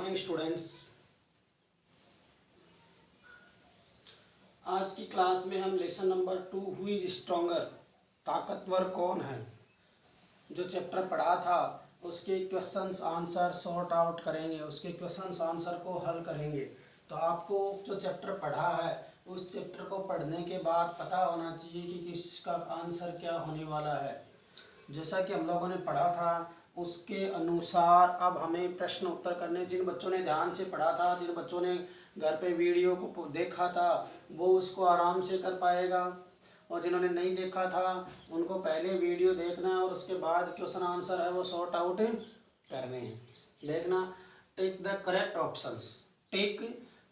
Morning students. आज की class में हम lesson number 2 who is stronger, ताकतवर कौन है, जो चैप्टर पढ़ा था उसके क्वेश्चंस आंसर सॉर्ट आउट करेंगे, उसके क्वेश्चंस आंसर को हल करेंगे। तो आपको जो चैप्टर पढ़ा है उस चैप्टर को पढ़ने के बाद पता होना चाहिए कि किसका आंसर क्या होने वाला है। जैसा कि हम लोगों ने पढ़ा था उसके अनुसार अब हमें प्रश्न उत्तर करने। जिन बच्चों ने ध्यान से पढ़ा था, जिन बच्चों ने घर पे वीडियो को देखा था, वो उसको आराम से कर पाएगा, और जिन्होंने नहीं देखा था उनको पहले वीडियो देखना है और उसके बाद क्वेश्चन आंसर है वो सॉर्ट आउट करने हैं। देखना, tick the correct options, tick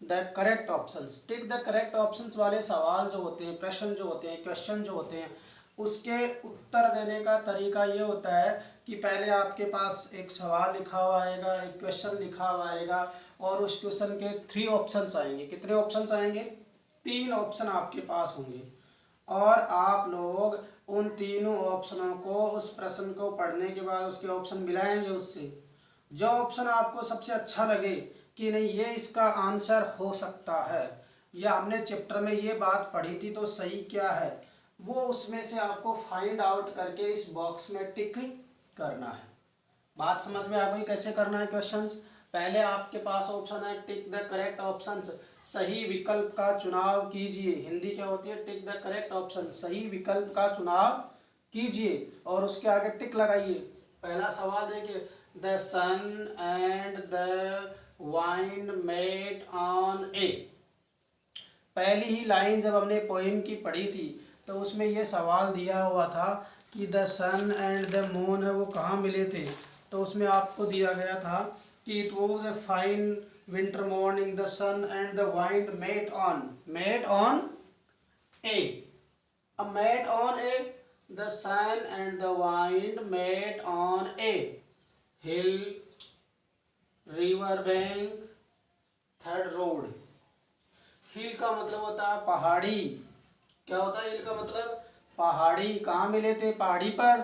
the correct options. Tick the correct options वाले सवाल जो होते हैं, प्रश्न जो होते हैं, क्वेश्चन जो होते हैं, उसके उत्तर देने का तरीका ये होता है कि पहले आपके पास एक सवाल लिखा हुआ आएगा, एक क्वेश्चन लिखा हुआ आएगा, और उस क्वेश्चन के 3 ऑप्शंस आएंगे। कितने ऑप्शंस आएंगे? 3 ऑप्शन आपके पास होंगे, और आप लोग उन तीनों ऑप्शनों को, उस प्रश्न को पढ़ने के बाद उसके ऑप्शन मिलाएंगे। उससे जो ऑप्शन आपको सबसे अच्छा लगे कि नहीं ये इसका आंसर हो सकता है, या हमने चैप्टर में ये बात पढ़ी थी तो सही क्या है, वो उसमें से आपको फाइंड आउट करके इस बॉक्स में टिक करना है। बात समझ में आ गई कैसे करना है क्वेश्चंस? पहले आपके पास ऑप्शन है टिक द करेक्ट ऑप्शंस, सही विकल्प का चुनाव कीजिए। हिंदी क्या होती है? टिक द करेक्ट ऑप्शन, सही विकल्प का चुनाव कीजिए, और उसके आगे टिक लगाइए। पहला सवाल देखिए, the sun and the vine met on a. पहली ही लाइन जब हमने पोएम की पढ़ी थी तो उसमें ये सवाल दिया हुआ था कि the sun and the moon है वो कहाँ मिले थे। तो उसमें आपको दिया गया था कि it was a fine winter morning, the sun and the wind met on a. अब met on a, the sun and the wind met on a hill, river bank, third road. Hill का मतलब होता है पहाड़ी। क्या होता है हिल का मतलब? पहाड़ी। कहाँ मिले थे? पहाड़ी पर।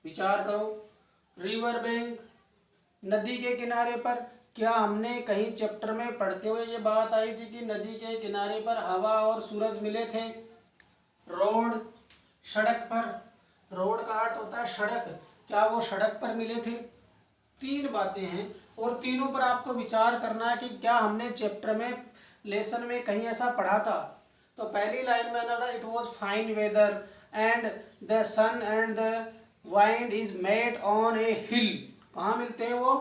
विचार करो। रिवर बैंक, नदी के किनारे पर। क्या हमने कहीं चैप्टर में पढ़ते हुए ये बात आई थी कि नदी के किनारे पर हवा और सूरज मिले थे? रोड, सड़क पर। रोड का अर्थ होता है सड़क। क्या वो सड़क पर मिले थे? 3 बातें हैं, और तीनों पर आपको विचार करना है कि क्या हमने चैप्टर में, लेसन में कहीं ऐसा पढ़ा था। तो पहली लाइन में ना, it was fine weather and the sun and the wind is met on a hill. कहाँ मिलते हैं वो?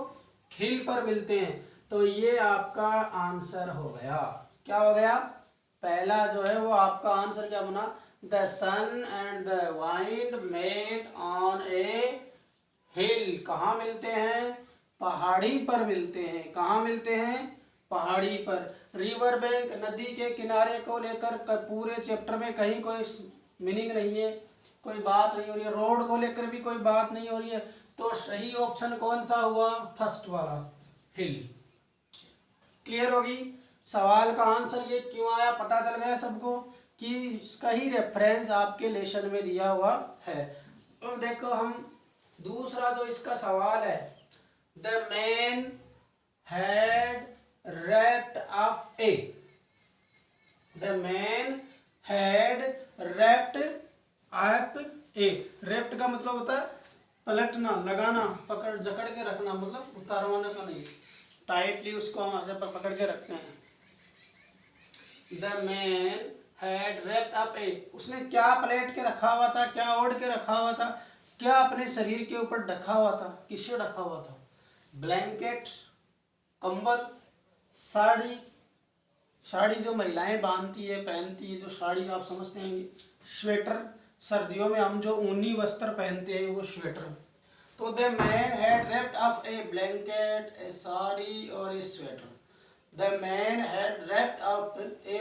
हिल पर मिलते हैं। तो ये आपका आंसर हो गया। क्या हो गया? पहला जो है वो आपका आंसर क्या बना? The sun and the wind met on a hill. कहाँ मिलते हैं? पहाड़ी पर मिलते हैं। कहाँ मिलते हैं? पहाड़ी पर। रिवर बैंक, नदी के किनारे को लेकर पूरे चैप्टर में कहीं कोई मीनिंग नहीं है, कोई बात नहीं हो रही है। रोड को लेकर भी कोई बात नहीं हो रही है। तो सही ऑप्शन कौन सा हुआ? फर्स्ट वाला, हिल। क्लियर होगी? सवाल का आंसर ये क्यों आया पता चल गया सबको कि इसका ही रेफरेंस आपके लेसन में दिया हुआ है। और देखो, हम दूसरा जो इसका सवाल है, the man had wrapped up a, the man had wrapped up a। wrapped का मतलब होता है पलटना, लगाना, पकड़ जकड़ के रखना, मतलब उतारवाने का नहीं, टाइटली उसको हम ऐसे पकड़ के रखते हैं। the man had wrapped up a, उसने क्या पलट के रखा हुआ था, क्या ओढ़ के रखा हुआ था, क्या अपने शरीर के ऊपर ढका हुआ था? किससे ढका हुआ था? ब्लैंकेट, कंबल, साड़ी। साड़ी जो महिलाएं बांधती है, पहनती है, जो साड़ी आप समझते हैं। स्वेटर, सर्दियों में हम जो ऊनी वस्त्र पहनते हैं वो स्वेटर। तो the man had wrapped up a blanket, a sari और a sweater. The man had wrapped up a,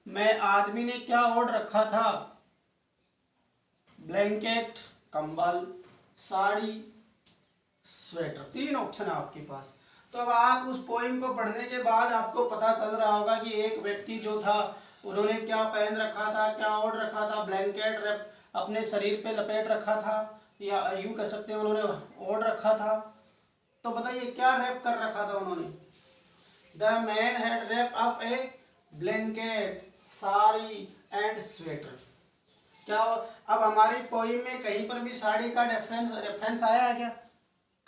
मैं आदमी ने क्या ओढ़ रखा था? ब्लैंकेट, कंबल, साड़ी, स्वेटर। 3 ऑप्शन है आपके पास। तो अब आप उस पोइम को पढ़ने के बाद आपको पता चल रहा होगा कि एक व्यक्ति जो था उन्होंने क्या पहन रखा था, क्या ओढ़ रखा था? ब्लैंकेट अपने शरीर पे लपेट रखा था, या यूं कह सकते हैं उन्होंने ओढ़ रखा था। तो बताइए क्या रैप कर रखा था उन्होंने? The man had wrapped up a blanket, sari and sweater. क्या अब हमारी पोइम में कहीं पर भी साड़ी का रेफरेंस आया है क्या?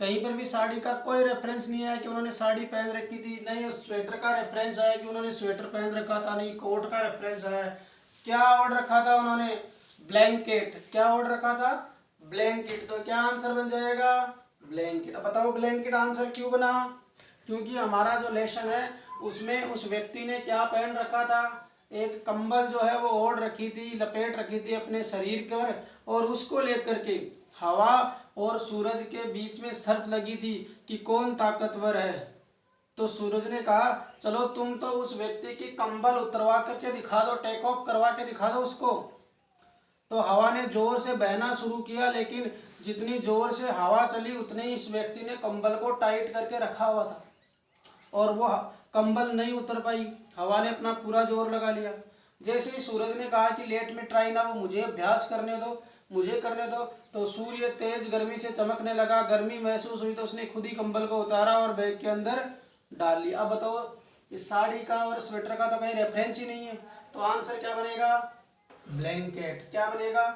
कहीं पर भी साड़ी का कोई रेफरेंस नहीं आया कि उन्होंने साड़ी पहन रखी थी, नहीं उस स्वेटर का रेफरेंस आया कि उन्होंने स्वेटर पहन रखा था, नहीं कोट का रेफरेंस आया। क्या ओढ़ रखा था उन्होंने? ब्लैंकेट। क्या ओढ़ रखा था? ब्लैंकेट। तो क्या आंसर बन जाएगा? ब्लैंकेट। अब बताओ ब्लैंकेट आंसर क्यों बना? क्योंकि हमारा जो लेसन है उसमें उस व्यक्ति ने क्या पहन रखा था? एक कंबल जो है वो ओढ़ रखी थी, लपेट रखी थी अपने शरीर पर, और उसको लेकर के हवा और सूरज के बीच में शर्त लगी थी कि कौन ताकतवर है। तो सूरज ने कहा चलो तुम तो उस व्यक्ति की कंबल उतरवा करके दिखा दो, टेक ऑफ करवा के दिखा दो उसको। तो हवा ने जोर से बहना शुरू किया, लेकिन जितनी जोर से हवा चली उतने ही इस व्यक्ति ने कंबल को टाइट करके रखा हुआ था और वो कंबल नहीं उतर पाई। हवा ने अपना पूरा जोर लगा लिया। जैसे ही सूरज ने कहा कि लेट में ट्राई ना, वो मुझे अभ्यास करने दो, मुझे करने दो, तो सूर्य तेज गर्मी से चमकने लगा। गर्मी महसूस हुई तो उसने खुद ही कंबल को उतारा और बैग के अंदर डाल लिया। अब बताओ इस साड़ी का और स्वेटर का तो कहीं रेफरेंस ही नहीं है, तो आंसर क्या बनेगा? ब्लैंकेट। क्या बनेगा?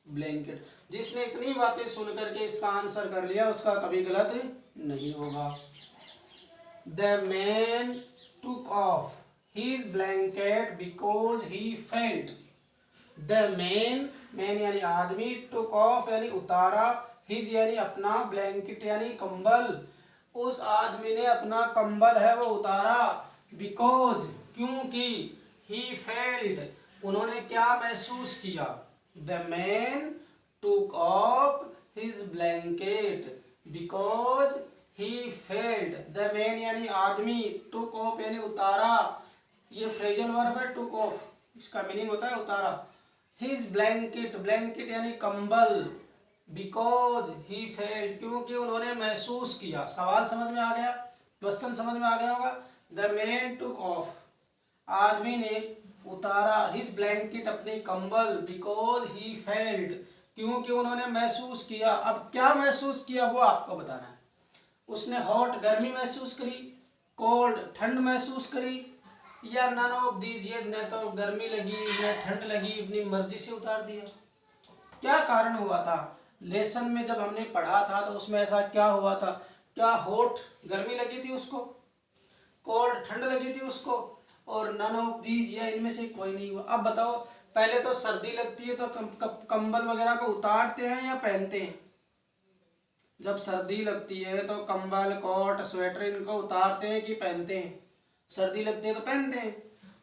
ब्लैंकेट। जिसने इतनी बातें सुन करके इसका आंसर कर लिया उसका कभी गलत नहीं होगा। The man took off his blanket because he felt. The man यानी आदमी, took off यानी उतारा, his यानी अपना, blanket यानी कंबल, उस आदमी ने अपना कंबल है वो उतारा, because क्योंकि, he felt उन्होंने क्या महसूस किया? The man took off his blanket because he felt. The man यानी आदमी, took off यानी उतारा, ये फ्रेजल वर्ब है took off, इसका मीनिंग होता है उतारा। His blanket, blanket यानी कंबल, because he felt क्योंकि उन्होंने महसूस किया। सवाल समझ में आ गया? क्वेश्चन समझ में आ गया होगा। The man took off, आदमी ने उतारा, his blanket अपनी कंबल, because he felt क्योंकि उन्होंने महसूस किया। अब क्या महसूस किया वो आपको बताना है। उसने हॉट गर्मी महसूस करी, कोल्ड ठंड महसूस करी, या नन ऑफ दीज, ये न तो गर्मी लगी न ठंड लगी, अपनी मर्जी से उतार दिया। क्या कारण हुआ था? लेसन में जब हमने पढ़ा था तो उसमें ऐसा क्या हुआ था? क्या हॉट गर्मी लगी थी उसको, कोल्ड ठंड लगी थी उसको, और नन ऑफ दीज या इनमें से कोई नहीं हुआ। अब बताओ, पहले तो सर्दी लगती है तो कंबल वगैरह को उतारते हैं या पहनते हैं? जब सर्दी लगती है तो कंबल, कोट, स्वेटर इनको उतारते हैं कि पहनते हैं? सर्दी लगती है तो पहनते हैं।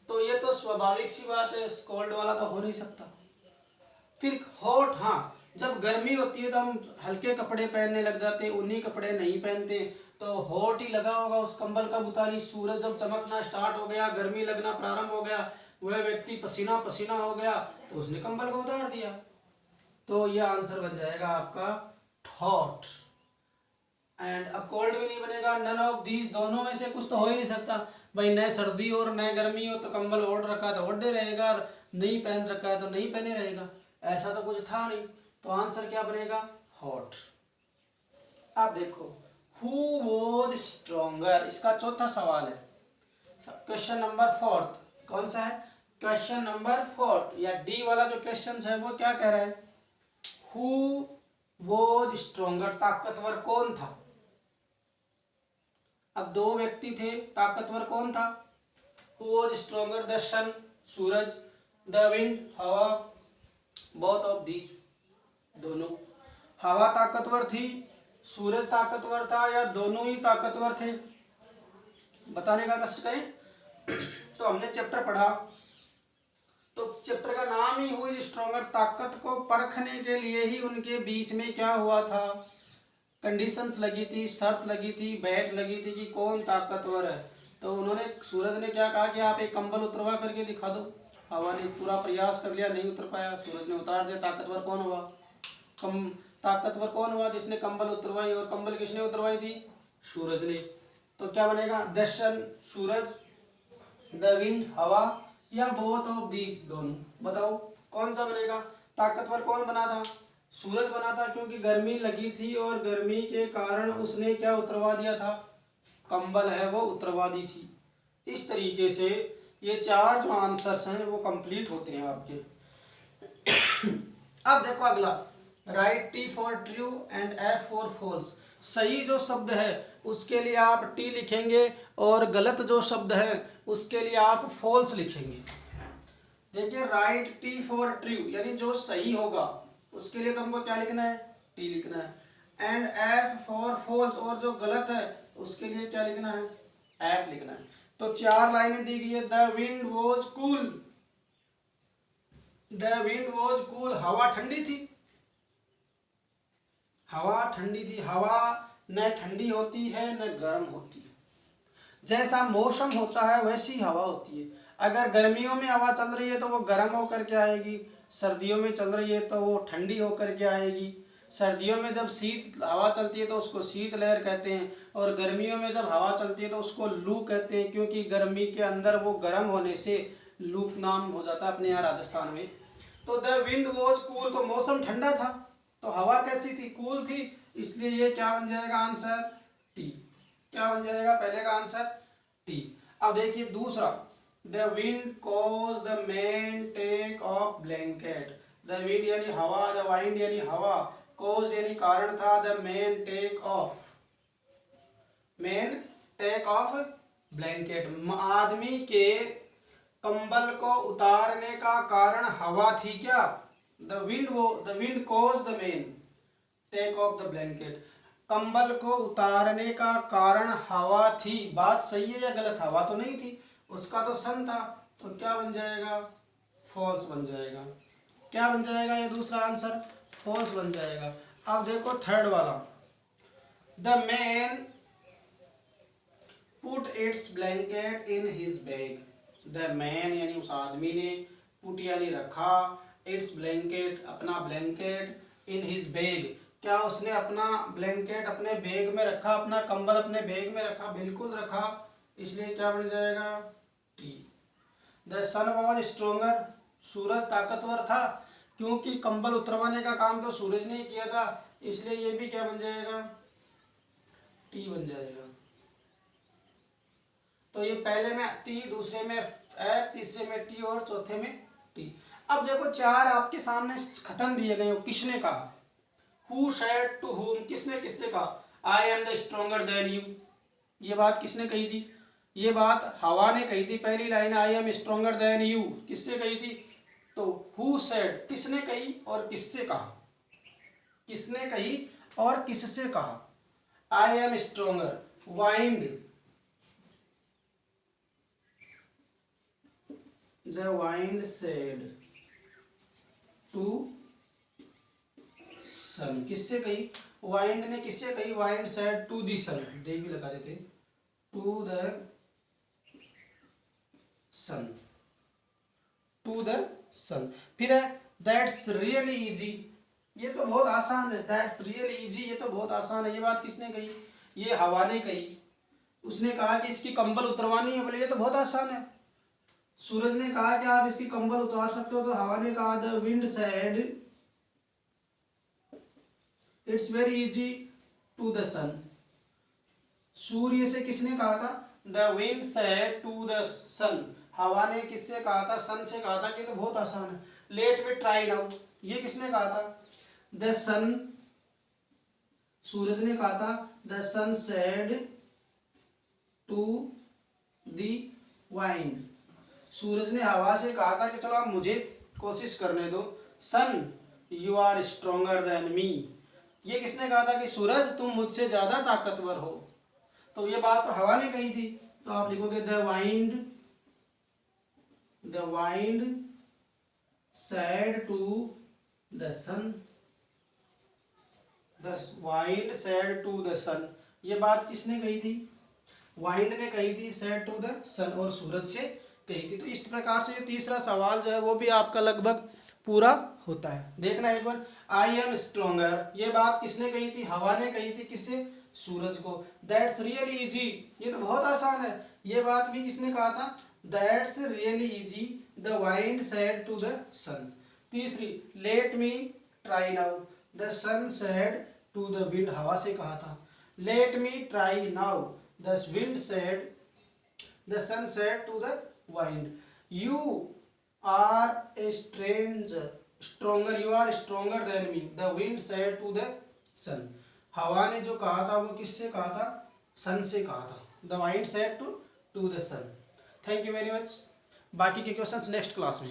तो ये तो स्वाभाविक सी बात है, कोल्ड वाला तो हो नहीं सकता। फिर हॉट, हाँ, जब गर्मी होती है तो हम हल्के कपड़े पहनने लग जाते हैं, ऊनी कपड़े नहीं पहनते, तो हॉट ही लगा होगा उस कंबल का उतारी। सूरज जब चमकना स्टार्ट हो गया, गर्मी लगना प्रारंभ हो गया, वह व्यक्ति पसीना पसीना हो गया तो उसने कंबल को उतार दिया। तो यह आंसर बन जाएगा आपका हॉट। एंड अब कोल्ड भी नहीं बनेगा, नन ऑफ दीज, दोनों में से कुछ तो हो ही नहीं सकता भाई। न सर्दी और न गर्मी हो तो कंबल ओढ़ रखा है तो ओढ़े रहेगा, और नहीं पहन रखा है तो नहीं पहने रहेगा, ऐसा तो कुछ था नहीं। तो आंसर क्या बनेगा? हॉट। अब देखो, हु वॉज स्ट्रोंगर, इसका चौथा सवाल है, क्वेश्चन नंबर 4। कौन सा है? क्वेश्चन नंबर 4, या डी वाला जो क्वेश्चन है वो क्या कह रहा है? हु वॉज स्ट्रोंगर, ताकतवर कौन था? अब दो व्यक्ति थे, ताकतवर कौन था? Who was stronger, the sun, सूरज, द विंड, हवा, बोथ ऑफ दीज, दोनों। हवा ताकतवर थी, सूरज ताकतवर था, या दोनों ही ताकतवर थे? बताने का कष्ट करें। तो हमने चैप्टर पढ़ा, तो चैप्टर का नाम ही हुई स्ट्रोंगर, ताकत को परखने के लिए ही उनके बीच में क्या हुआ था? कंडीशंस लगी थी, शर्त लगी थी, बैट लगी थी कि कौन ताकतवर है। तो उन्होंने, सूरज ने क्या कहा कि आप एक कंबल उतरवा करके दिखा दो। हवा ने पूरा प्रयास कर लिया, नहीं उतर पाया, सूरज ने उतार दिया। ताकतवर कौन हुआ? ताकतवर कौन हुआ? जिसने कंबल उतरवाई, और कंबल किसने उतरवाई थी? सूरज ने। तो क्या बनेगा? द सन, सूरज, द विंड, हवा, या बोथ ऑफ दीज, दोनों। बताओ कौन सा बनेगा? ताकतवर कौन बना था? सूरज बना था, क्योंकि गर्मी लगी थी और गर्मी के कारण उसने क्या उतरवा दिया था? कंबल है वो उतरवा दी थी। इस तरीके से ये 4 जो आंसर्स हैं वो कंप्लीट होते हैं आपके। अब देखो अगला, write T for true and F for false. सही जो शब्द है उसके लिए आप टी लिखेंगे और गलत जो शब्द है उसके लिए आप फॉल्स लिखेंगे। देखिए, राइट टी फॉर ट्रू यानी जो सही होगा उसके लिए तो हमको क्या लिखना है, टी लिखना है। एंड एफ फॉर फॉल्स, और जो गलत है उसके लिए क्या लिखना है, एफ लिखना है। तो 4 लाइनें दी गई है। The wind was cool, the wind was cool, हवा ठंडी थी, हवा ठंडी थी। हवा न ठंडी होती है न गर्म होती है, जैसा मौसम होता है वैसी हवा होती है। अगर गर्मियों में हवा चल रही है तो वो गर्म होकर के आएगी, सर्दियों में चल रही है तो वो ठंडी होकर के आएगी। सर्दियों में जब शीत हवा चलती है तो उसको शीत लहर कहते हैं, और गर्मियों में जब हवा चलती है तो उसको लू कहते हैं, क्योंकि गर्मी के अंदर वो गर्म होने से लू नाम हो जाता है अपने यहाँ राजस्थान में। तो द विंड वॉज कूल, तो मौसम ठंडा था, तो हवा कैसी थी, कूल थी, इसलिए ये क्या बन जाएगा आंसर, टी। क्या बन जाएगा पहले का आंसर, टी। अब देखिए दूसरा, the wind cause the man take off blanket. The wind यानी हवा, द वाइंड यानी हवा, कॉज यानी कारण था, the man take off, man take off blanket, आदमी के कंबल को उतारने का कारण हवा थी क्या, the wind cause the man take off the blanket, कंबल को उतारने का कारण हवा थी। बात सही है या गलत, हवा तो नहीं थी, उसका तो सन था, तो क्या बन जाएगा, फॉल्स बन जाएगा। क्या बन जाएगा ये दूसरा आंसर, फॉल्स बन जाएगा। अब देखो थर्ड वाला, the man put it's blanket in his bag. The man यानी उस आदमी ने, पुट यानी रखा, इट्स ब्लैंकेट अपना ब्लैंकेट, इन हिज बैग क्या उसने अपना ब्लैंकेट अपने बैग में रखा, अपना कंबल अपने बैग में रखा, बिल्कुल रखा, इसलिए क्या बन जाएगा, टी। द सन वॉज स्ट्रोंगर, सूरज ताकतवर था, क्योंकि कंबल उतरवाने का काम तो सूरज ने ही किया था, इसलिए ये भी क्या बन जाएगा, टी बन जाएगा। तो ये पहले में टी, दूसरे में एफ, तीसरे में टी और चौथे में टी। अब देखो 4 आपके सामने खत्म दिए गए हो, किसने कहा, Who said to whom, किसने किससे कहा, I am the stronger than you, ये बात किसने कही थी, ये बात हवा ने कही थी। पहली line I am stronger than you किससे कही थी, तो who said किसने कही और किससे कहा, किसने कही और किससे कहा, I am stronger, wind, the wind said to सन, किससे कही, वाइंड ने किससे कही, wind said to the sun, दे भी लगा देते, to the sun, to the sun. फिर है दैट्स रियली इजी, ये तो बहुत आसान है, दैट्स रियली इजी ये तो बहुत आसान है, ये बात किसने कही, ये हवा ने कही, उसने कहा कि इसकी कंबल उतरवानी है, बोले ये तो बहुत आसान है। सूरज ने कहा कि आप इसकी कंबल उतार सकते हो, तो हवा ने कहा the wind said it's very easy to the sun, सूर्य से किसने कहा था, the wind said to the sun, हवा ने किससे कहा था, सन से कहा था कि तो बहुत आसान है। लेट मी ट्राई नाउ, ये किसने कहा था, द सन, सूरज ने कहा था, the sun said to the wind, सूरज ने हवा से कहा था कि चलो आप मुझे कोशिश करने दो, sun you are stronger than me, ये किसने कहा था कि सूरज तुम मुझसे ज्यादा ताकतवर हो, तो ये बात तो हवा ने कही थी, तो आप लिखोगे the wind said to the sun, the wind said to the sun, ये बात किसने कही थी, वाइंड ने कही थी, सेड टू द सन, और सूरज से कही थी। तो इस प्रकार से ये तीसरा सवाल जो है वो भी आपका लगभग पूरा होता है। देखना एक बार, आई एम स्ट्रोंगर, ये बात किसने कही थी, हवा ने कही थी, किससे, सूरज को। दैट्स रियली इजी, ये तो बहुत आसान है, ये बात भी किसने कहा था, that's really easy the wind said to the sun. तीसरी, let me try now, the sun said to the wind, हवा से कहा था। Let me try now, the wind said the sun said to the wind, you are a stronger, you are stronger than me, the wind said to the sun. हवा ने जो कहा था वो किससे कहा था? सन से कहा था। The wind said to the sun. Thank you very much. बाकी के क्वेश्चंस नेक्स्ट क्लास में।